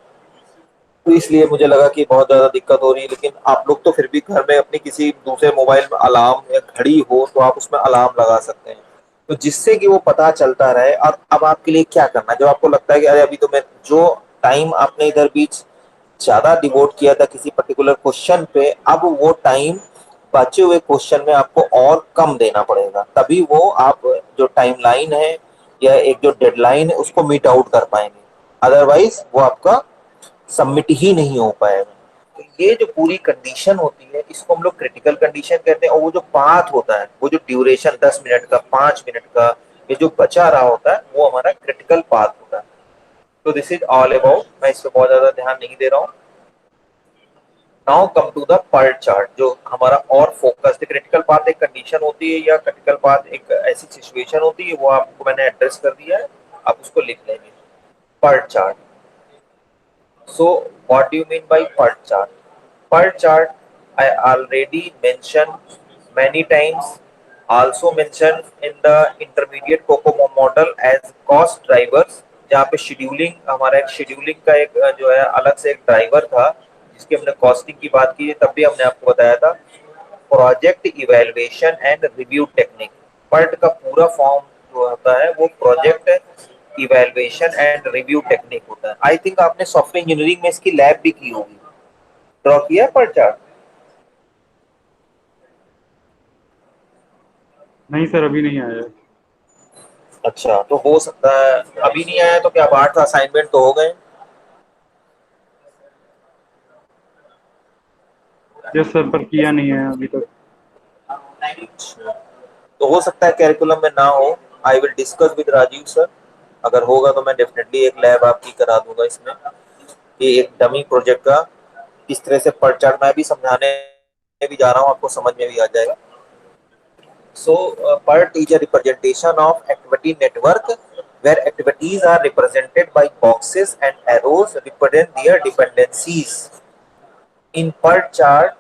तो इसलिए मुझे लगा कि बहुत ज्यादा दिक्कत हो रही है, लेकिन आप लोग तो फिर भी घर में अपनी किसी दूसरे मोबाइल में अलार्म या घड़ी हो तो आप उसमें अलार्म लगा सकते हैं, तो जिससे कि वो पता चलता रहे। और अब आपके लिए क्या करना है, जब आपको लगता है कि अरे अभी तो मैं जो टाइम आपने इधर बीच ज्यादा डिवोट किया था किसी पर्टिकुलर क्वेश्चन पे, अब वो टाइम बचे हुए क्वेश्चन में आपको और कम देना पड़ेगा, तभी वो आप जो टाइमलाइन है या एक जो डेडलाइन है उसको मीट आउट कर पाएंगे, अदरवाइज वो आपका सबमिट ही नहीं हो पाएगा। तो ये जो पूरी कंडीशन होती है इसको हम लोग क्रिटिकल कंडीशन कहते हैं, और वो जो पाथ होता है, वो जो ड्यूरेशन 10 मिनट का, 5 मिनट का, ये जो बचा रहा होता है वो हमारा क्रिटिकल पाथ होता है। तो दिस इज ऑल अबाउट, मैं इस पर बहुत ज्यादा ध्यान नहीं दे रहा हूँ। Now come to the PERT chart, जो हमारा और फोकस है। क्रिटिकल पाथ एक कंडीशन होती है या क्रिटिकल पाथ एक ऐसी सिचुएशन होती है, वो आपको मैंने एड्रेस कर दिया है, आप उसको लिख लेंगे। PERT chart, so what do you mean by PERT chart? PERT chart I already mentioned many times, also mentioned in the intermediate COCOMO model as cost drivers, जहाँ पे शेड्यूलिंग, हमारा एक शेड्यूलिंग का एक जो है अलग से एक ड्राइवर था जिसकी हमने कॉस्टिंग की बात की, तब भी हमने आपको बताया था। Project evaluation and review technique, PERT का पूरा फॉर्म जो होता है वो project evaluation and review technique होता है। आई थिंक आपने सॉफ्टवेयर इंजीनियरिंग में इसकी लैब भी की होगी, ड्रॉ किया है PERT चार्ट? नहीं सर, अभी नहीं आया। अच्छा, तो हो सकता है अभी नहीं आया, तो क्या 8 असाइनमेंट तो हो गए? यस सर, पर किया नहीं है अभी तक। तो हो सकता है कैरिकुलम में ना हो, I will discuss with Rajiv sir, अगर होगा तो मैं डेफिनेटली एक लैब आपकी करा दूंगा इसमें, कि एक डमी प्रोजेक्ट का किस तरह से PERT चार्ट मैं भी समझाने भी जा रहा हूँ, आपको समझ में भी आ जाएगा। So PERT is a representation of activity network where activities are represented by boxes and arrows represent their dependencies. In PERT chart,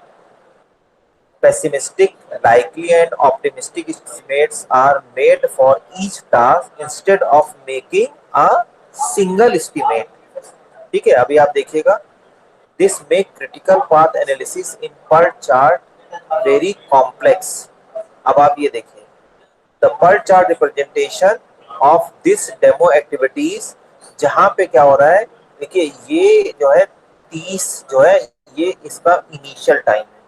pessimistic, likely and optimistic estimates are made for each task instead of making a single estimate. ठीक है, अभी आप देखिएगा, this make critical path analysis in PERT chart very complex. अब आप ये देखिए, the PERT chart representation of this demo activities, जहां पे क्या हो रहा है, देखिए ये जो है 30 जो है ये इसका इनिशियल टाइम है,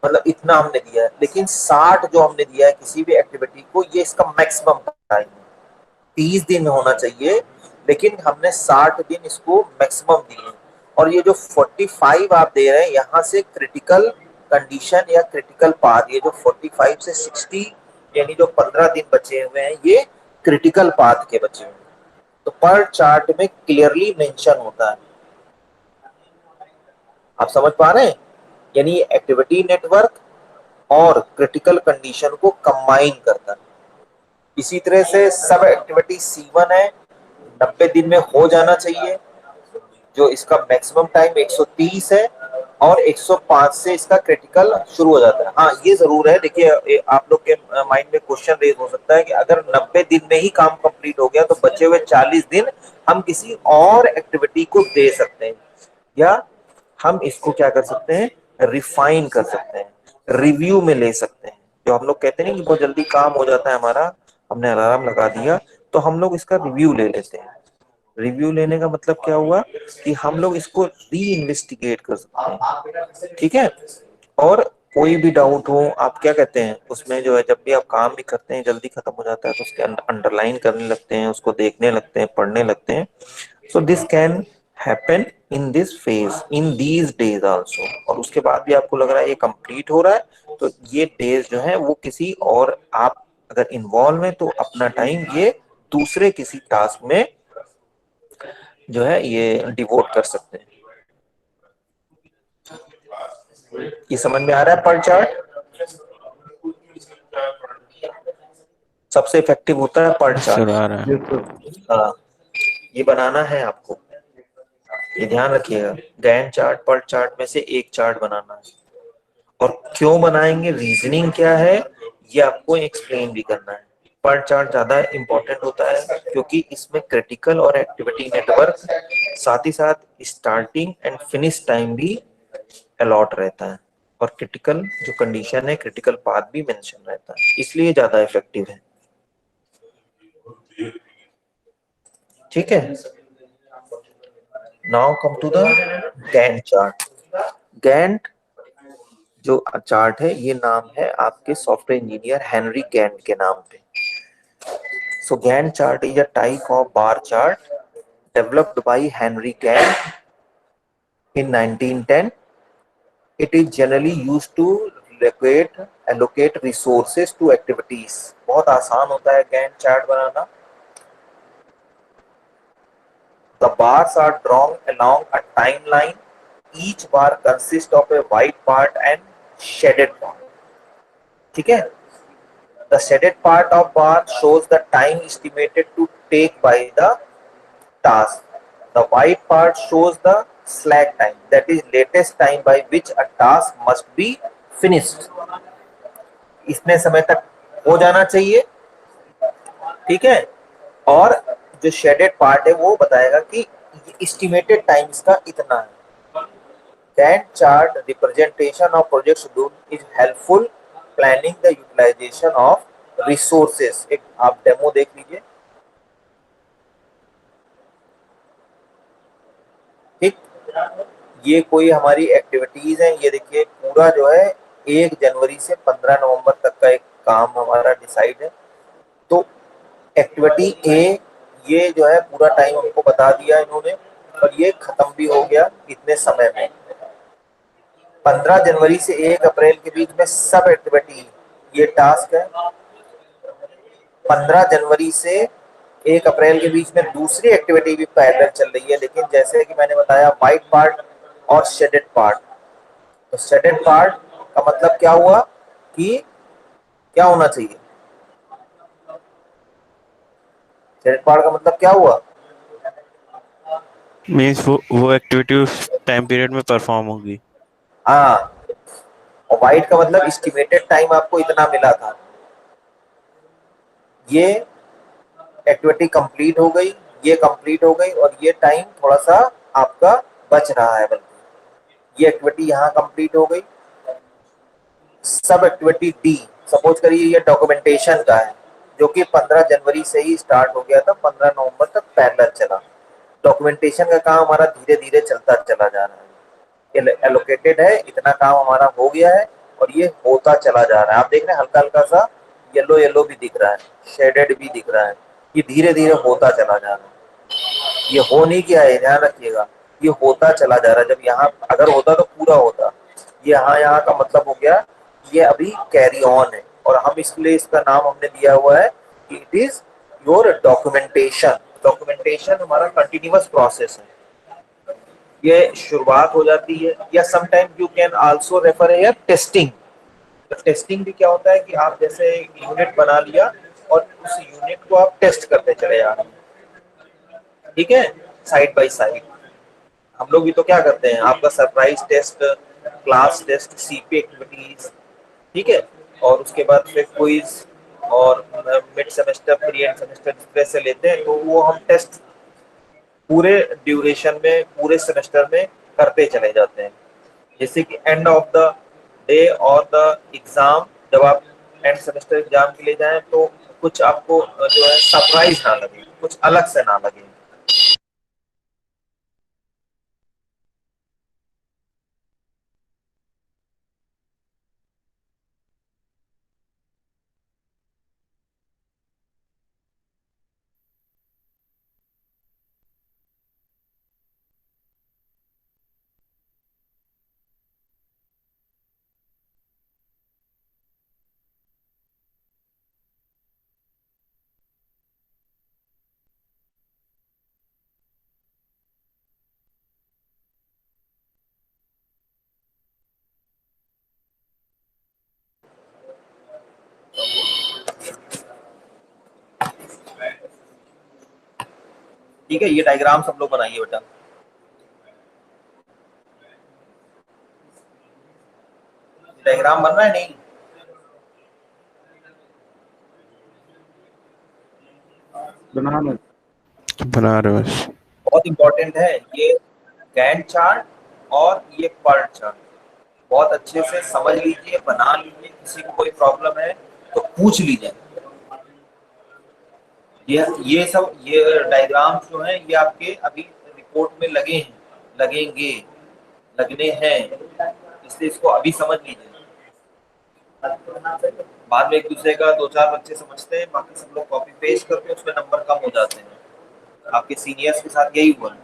मतलब इतना हमने दिया है, लेकिन 60 जो हमने दिया है किसी भी एक्टिविटी को, ये इसका मैक्सिमम टाइम है। 30 दिन होना चाहिए, लेकिन हमने 60 दिन इसको मैक्सिमम दिए। और ये जो 45 आप दे रहे हैं, यहाँ से क्रिटिकल कंडीशन या क्रिटिकल पाथ, ये जो 45 से 60 यानी जो 15 दिन बचे हुए हैं, ये क्रिटिकल पाथ के बचे हुए हैं। तो पर चार्ट में क्लियरली मेंशन होता है, आप समझ पा रहे हैं? यानी एक्टिविटी नेटवर्क और क्रिटिकल कंडीशन को कंबाइन करता है। इसी तरह से सब एक्टिविटी C1 है, 90 दिन में हो जाना चाहिए, जो इसका मैक्सिमम टाइम 130 है, और 105 से इसका क्रिटिकल शुरू हो जाता है। हाँ, ये जरूर है, देखिए आप लोग के माइंड में क्वेश्चन रेज हो सकता है कि अगर 90 दिन में ही काम कंप्लीट हो गया तो बचे हुए 40 दिन हम किसी और एक्टिविटी को दे सकते हैं, या हम इसको क्या कर सकते हैं, रिफाइन कर सकते हैं, रिव्यू में ले सकते हैं। जो हम लोग कहते हैं कि बहुत जल्दी काम हो जाता है हमारा, हमने अलार्म लगा दिया तो हम लोग इसका रिव्यू ले लेते हैं। रिव्यू लेने का मतलब क्या हुआ कि हम लोग इसको री इन्वेस्टिगेट कर सकते हैं, ठीक है। और कोई भी डाउट हो, आप क्या कहते हैं उसमें जो है, जब भी आप काम भी करते हैं जल्दी खत्म हो जाता है तो उसके अंडरलाइन करने लगते हैं, उसको देखने लगते हैं, पढ़ने लगते हैं। So this can happen in this phase in these days also. और उसके बाद भी आपको लग रहा है ये कंप्लीट हो रहा है, तो ये डेज जो है वो किसी और, आप अगर इन्वॉल्व है तो अपना टाइम ये दूसरे किसी टास्क में जो है ये डिवोट कर सकते हैं। ये समझ में आ रहा है पर चार्ट? सबसे इफेक्टिव होता है पर चार्ट। हाँ, ये बनाना है आपको, ये ध्यान रखिएगा। गैंट चार्ट पर चार्ट में से एक चार्ट बनाना है, और क्यों बनाएंगे, रीजनिंग क्या है, ये आपको एक्सप्लेन भी करना है। पर चार्ट ज्यादा इंपॉर्टेंट होता है क्योंकि इसमें क्रिटिकल और एक्टिविटी नेटवर्क, साथ ही साथ स्टार्टिंग एंड फिनिश टाइम भी अलॉट रहता है, और क्रिटिकल जो कंडीशन है, क्रिटिकल पाथ भी मेंशन रहता है, इसलिए ज्यादा इफेक्टिव है। ठीक है, now come to the Gantt chart. Gantt जो चार्ट है, ये नाम है आपके सॉफ्टवेयर इंजीनियर हेनरी गैंट के नाम पे। So Gantt chart is a type of bar chart developed by Henry Gantt in 1910. It is generally used to allocate resources to activities. बहुत आसान होता है Gantt chart banana. The bars are drawn along a timeline. Each bar consists of a white part and shaded part. ठीक है? The shaded part of bar shows the time estimated to take by the task. The white part shows the slack time, that is latest time by which a task must be finished. इतने समय तक हो जाना चाहिए, ठीक है। और जो शेडेड पार्ट है वो बताएगा कि एस्टिमेटेड टाइम इसका इतना है। Gantt chart representation of project schedule is helpful planning the utilization of resources. एक आप डेमो देख लीजिए, ठीक। ये कोई हमारी एक्टिविटीज है, ये देखिए पूरा जो है 1 जनवरी से 15 नवंबर तक का एक काम हमारा डिसाइड है। तो एक्टिविटी ए, ये जो है पूरा टाइम हमको बता दिया इन्होंने, और ये खत्म भी हो गया इतने समय में। 15 जनवरी से 1 अप्रैल के बीच में सब एक्टिविटी, ये टास्क है। 15 जनवरी से 1 अप्रैल के बीच में दूसरी एक्टिविटी भी पैरेलल चल रही है, लेकिन जैसे कि मैंने बताया व्हाइट पार्ट और शेडेड पार्ट। तो शेडेड पार्ट का मतलब क्या हुआ कि क्या होना चाहिए? क्रेडिट पार्ट का मतलब क्या हुआ? मीन्स वो एक्टिविटी उस टाइम पीरियड में परफॉर्म होगी। हाँ, और वाइट का मतलब एस्टिमेटेड टाइम आपको इतना मिला था, ये एक्टिविटी कंप्लीट हो गई, ये कंप्लीट हो गई और ये टाइम थोड़ा सा आपका बच रहा है, बल्कि ये एक्टिविटी यहाँ कंप्लीट हो गई। सब एक्टिविटी डी, सपोज करिए ये डॉक्यूमेंटेशन का है, जो कि 15 जनवरी से ही स्टार्ट हो गया था, 15 नवंबर तक पैरेलल चला। डॉक्यूमेंटेशन का काम हमारा धीरे धीरे चलता चला जा रहा है, एलोकेटेड है, इतना काम हमारा हो गया है और ये होता चला जा रहा है। आप देख रहे हैं हल्का हल्का सा येलो येलो भी दिख रहा है, शेडेड भी दिख रहा है, ये धीरे धीरे होता चला जा रहा है। ये हो नहीं गया है, ध्यान रखिएगा, ये होता चला जा रहा है। जब यहाँ अगर होता तो पूरा होता, ये यहाँ का मतलब हो गया ये अभी कैरी ऑन है, और हम इसलिए इसका नाम हमने दिया हुआ है कि it is your documentation. Documentation हमारा कंटिन्यूअस प्रोसेस है, ये शुरुआत हो जाती है, या sometime you can also refer here testing. तो टेस्टिंग भी क्या होता है कि आप जैसे यूनिट बना लिया और उस यूनिट को आप टेस्ट करते चले जा रहे हैं, ठीक है, साइड बाय साइड। हम लोग भी तो क्या करते हैं, आपका surprise test, class test, CP activities, ठीक है, और उसके बाद फिर क्विज और mid semester, pre end semester इस तरह से लेते हैं, तो वो हम टेस्ट पूरे ड्यूरेशन में, पूरे सेमेस्टर में करते चले जाते हैं। जैसे कि एंड ऑफ द डे और द एग्जाम, जब आप एंड सेमेस्टर एग्जाम के लिए जाएं तो कुछ आपको जो है सरप्राइज ना लगे, कुछ अलग से ना लगे। ठीक है, ये डायग्राम सब लोग बनाइए बेटा। डायग्राम बन रहा है नहीं? बना रहे बस। बहुत इंपॉर्टेंट है ये गैंट चार्ट और ये पर्ट चार्ट, बहुत अच्छे से समझ लीजिए, बना लीजिए। किसी को कोई प्रॉब्लम है तो पूछ लीजिए। ये सब ये डायग्राम जो है ये आपके अभी रिपोर्ट में लगे हैं, लगेंगे, लगने हैं, इसलिए इसको अभी समझ लीजिए। बाद में एक दूसरे का दो चार बच्चे समझते हैं, बाकी सब लोग कॉपी पेस्ट करके उसमें नंबर कम हो जाते हैं। आपके सीनियर्स के साथ यही हुआ है।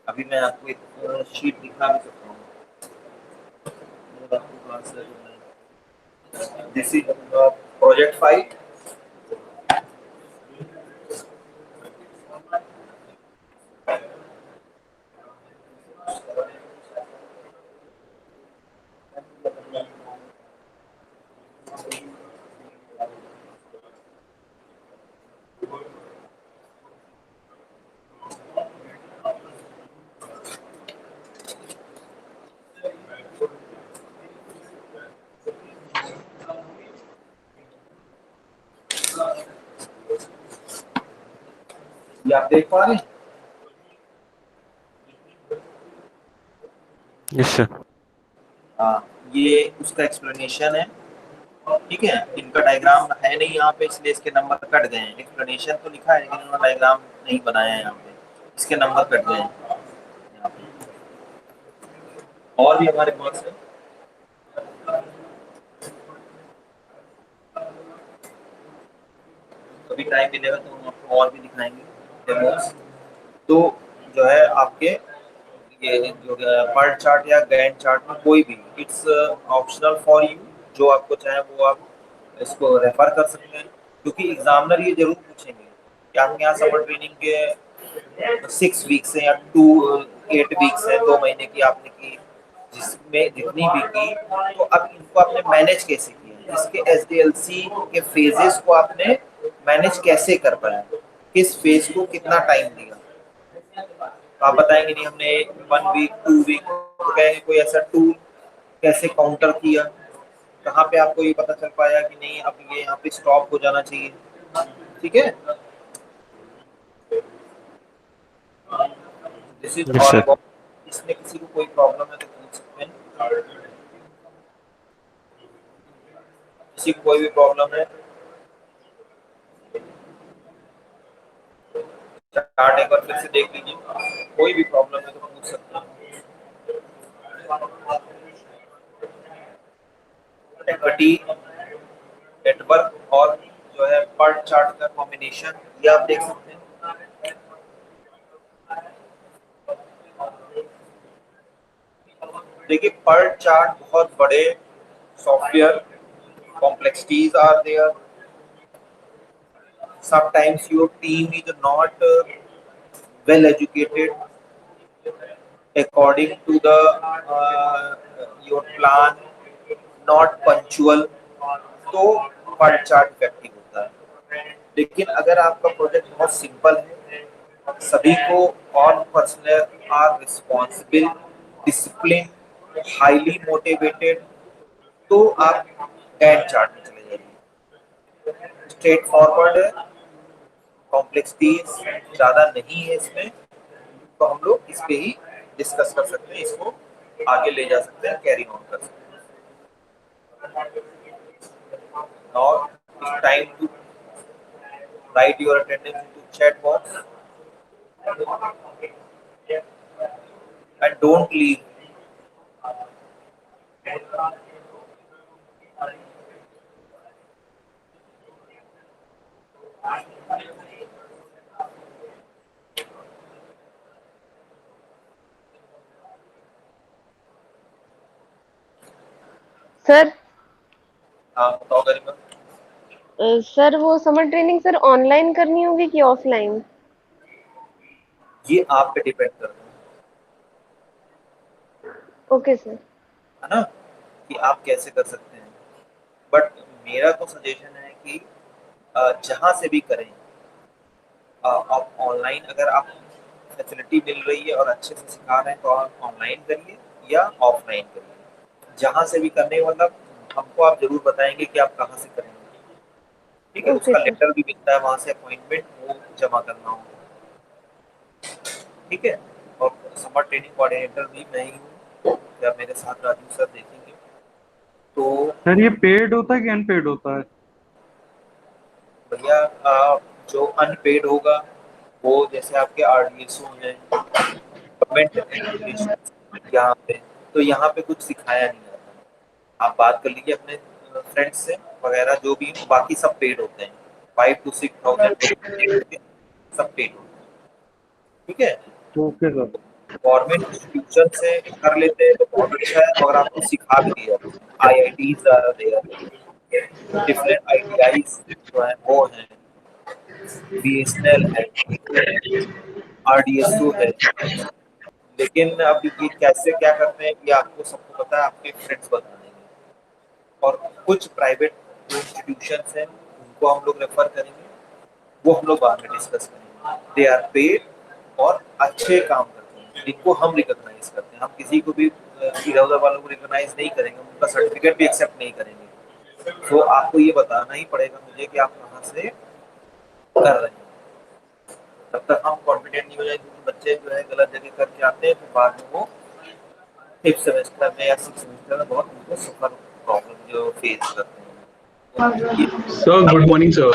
अभी मैं आपको एक शीट दिखा भी सकता हूँ। This is project 5। ये आप देख पा रहे हैं? Yes sir. हाँ, ये उसका एक्सप्लेनेशन है, ठीक है। इनका डायग्राम है नहीं यहाँ पे, इसलिए इसके नंबर कट गए हैं। एक्सप्लेनेशन तो लिखा है लेकिन उन्होंने डायग्राम नहीं बनाया है यहाँ पे, इसके नंबर कट गए हैं यहाँ पे। और भी हमारे पास है, कभी टाइम मिलेगा तो हम आपको और भी दिखाएंगे डेमोस। तो जो है आपके ये जो पर्ट चार्ट या गैंट चार्ट में कोई भी, इट्स ऑप्शनल फॉर यू, जो आपको चाहे वो आप इसको रेफर कर सकते हैं, क्योंकि एग्जामिनर ये जरूर पूछेंगे कि आपके यहाँ समर ट्रेनिंग के 6 वीक्स है या 8 वीक्स है, 2 महीने की आपने की, जिसमें जितनी भी की, तो अब इनको आपने मैनेज कैसे किया, इसके SDLC के फेजेस को आपने मैनेज कैसे कर पाया, किस फेज को कितना टाइम दिया। तो आप बताएंगे नहीं हमने 1 वीक 2 वीक, तो कहेंगे कोई ऐसा टूल कैसे काउंटर किया, कहाँ पे आपको ये पता चल पाया कि नहीं अब ये यहाँ पे स्टॉप हो जाना चाहिए। ठीक है, this is Yes, all sir. About. इसमें किसी को कोई प्रॉब्लम है तो पूछ सकते हैं, किसी को कोई भी प्रॉब्लम है। चार्ट एक बार फिर से देख लीजिए, कोई भी प्रॉब्लम है तो पूछ सकते हैं। इक्विटी, नेटवर्क और जो है पर चार्ट का कॉम्बिनेशन, ये आप देख सकते हैं। देखिए पर चार्ट बहुत बड़े software, complexities are there, sometimes your team is not well educated according to the your plan, not punctual, तो पर चार्ट इफेक्टिव होता है। लेकिन अगर आपका प्रोजेक्ट बहुत सिंपल है, सभी को all personal are responsible, discipline, highly motivated, तो आप गैंट चार्ट में चले जाइए। स्ट्रेट फॉरवर्ड है, कॉम्प्लेक्सिटीज ज़्यादा नहीं है इसमें, तो हम लोग इस पे ही डिस्कस कर सकते हैं, इसको आगे ले जा सकते हैं, कैरी ऑन कर सकते हैं। Now it's time to write your attendance into chat box and don't leave. Sir हाँ बताओ गरिमा। सर वो समर ट्रेनिंग सर ऑनलाइन करनी होगी कि ऑफलाइन? ये आप पे डिपेंड करता ओके सर। है ना, कि आप कैसे कर सकते हैं। बट मेरा तो सजेशन है कि जहाँ से भी करें, आप ऑनलाइन अगर आप फैसिलिटी मिल रही है और अच्छे से सिखा रहे हैं तो आप ऑनलाइन करिए या ऑफलाइन करिए। जहाँ से भी करने मतलब हमको आप जरूर बताएंगे कि आप कहाँ से करेंगे। ठीक है, Okay, उसका sir. लेटर भी मिलता है वहाँ से, अपॉइंटमेंट वो जमा करना होगा। ठीक है, और समर ट्रेनिंग कोऑर्डिनेटर भी मैं ही हूँ, या मेरे साथ राजू सर देखेंगे। तो सर ये पेड होता है कि अनपेड होता है? भैया जो अनपेड होगा वो जैसे आपके RDSO हैं, गवर्नमेंट एजुकेशन यहाँ पे, तो यहाँ पे कुछ सिखाया नहीं जाता। आप बात कर लीजिए अपने फ्रेंड्स से वगैरह जो भी, बाकी सब पेड होते हैं, 5 to 6,000 सब पेड होते हैं। ठीक है, ओके सर। गवर्नमेंट इंस्टीट्यूशन से कर लेते हैं तो बहुत अच्छा है, अगर आपको सिखा भी दिया। IITs are there, different ITIs जो है वो हैं, BSNL है, RDSO है। लेकिन अब ये कैसे क्या करते हैं ये आपको सबको पता है, आपके फ्रेंड्स बता देंगे। और कुछ प्राइवेट जो इंस्टीट्यूशंस हैं उनको हम लोग रेफर करेंगे, वो हम लोग बाद में डिस्कस करेंगे। दे आर पेड और अच्छे काम करते हैं, जिनको हम रिकॉग्नाइज करते हैं। हम किसी को भी इधर उधर वालों को रिकॉग्नाइज नहीं करेंगे, उनका सर्टिफिकेट भी एक्सेप्ट नहीं करेंगे। तो आपको ये बताना ही पड़ेगा मुझे कि आप कहाँ से कर रहे हैं। जब तक हम कॉन्फिडेंट नहीं हो जाएंगे, क्योंकि बच्चे जो है गलत जगह करके आते हैं, फिर बाद में वो 5th सेमेस्टर में या 6th सेमेस्टर में बहुत उनको सफर प्रॉब्लम जो फेस करते हैं। Sir, good morning, sir.